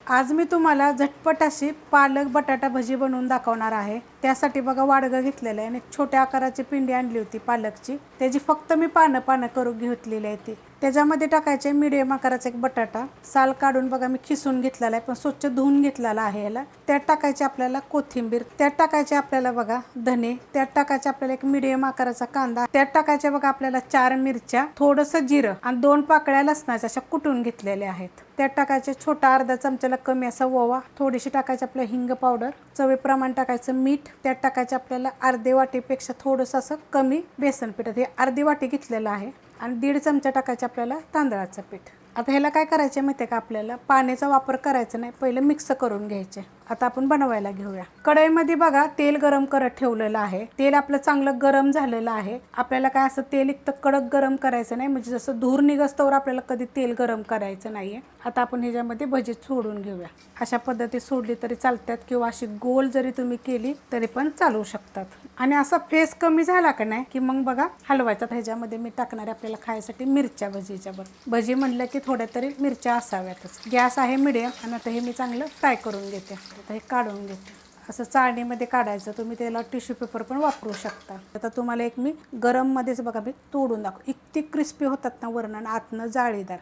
आज मी तुम्हाला झटपट अशी पालक बटाटा भजी बनवून दाखवणार आहे। त्यासाठी बघा वाडगं घेतलेलं आहे आणि छोट्या आकाराची पिंडी आणली होती पालकची। त्याची फक्त मी पानं करून घेतलेली आहे ती। त्याच्यामध्ये टाकायचे मीडियम आकाराचा एक बटाटा, साल काढून बघा मी खिसून घेतलेला आहे, पण स्वच्छ धुवून घेतलेला आहे याला। त्यात टाकायचे आपल्याला कोथिंबीर, त्यात टाकायचे आपल्याला बघा धने, त्यात टाकायचे आपल्याला एक मीडियम आकाराचा कांदा, त्यात टाकायचे बघा आपल्याला 4 मिरच्या, थोडंसं जिरं आणि 2 पाकळ्या लसणाच्या अशा कुटून घेतलेल्या आहेत। त्यात टाकायचे छोटा अर्धा चमचाला कमी असा ओवा, थोडीशी टाकायची आपल्या हिंग पावडर, चवीप्रमाणे टाकायचं मीठ, त्यात टाकायचे आपल्याला अर्धी वाटीपेक्षा थोडंसं असं कमी बेसन पीठ, हे अर्धी वाटी घेतलेलं आहे आणि 1.5 चमचा टाकायचे आपल्याला तांदळाचं पीठ। आता ह्याला काय करायचे माहिती आहे का, आपल्याला पाण्याचा वापर करायचा नाही, पहिले मिक्स करून घ्यायचे। आता आपण बनवायला घेऊया। कढईमध्ये बघा तेल गरम करत ठेवलेलं आहे। तेल आपलं चांगलं गरम झालेलं आहे। आपल्याला काय असं तेल इतकं कडक गरम करायचं नाही, म्हणजे जसं धूर निघस्तोवर आपल्याला कधी तेल गरम करायचं नाहीये। आता आपण ह्याच्यामध्ये भजी सोडून घेऊया। अशा पद्धतीने सोडली तरी चालतात किंवा अशी गोल जरी तुम्ही केली तरी पण चालू शकतात। आणि असा फेस कमी झाला का नाही की मग बघा हलवायचा। ह्याच्यामध्ये मी टाकणार आपल्याला खायसाठी मिरच्या भजीच्या भजी म्हणलं की थोड्या तरी मिरच्या असाव्यातच। गॅस आहे मीडियम आणि आता हे मी चांगलं फ्राय करून घेते। आता हे काढून घेते, असं चाळणीमध्ये काढायचं। तुम्ही त्याला टिश्यू पेपर पण वापरू शकता। आता तुम्हाला एक मी गरम मध्येच बघा मी तोडून दाखव, इतकी क्रिस्पी होतात ना वरनं आतनं जाळीदार।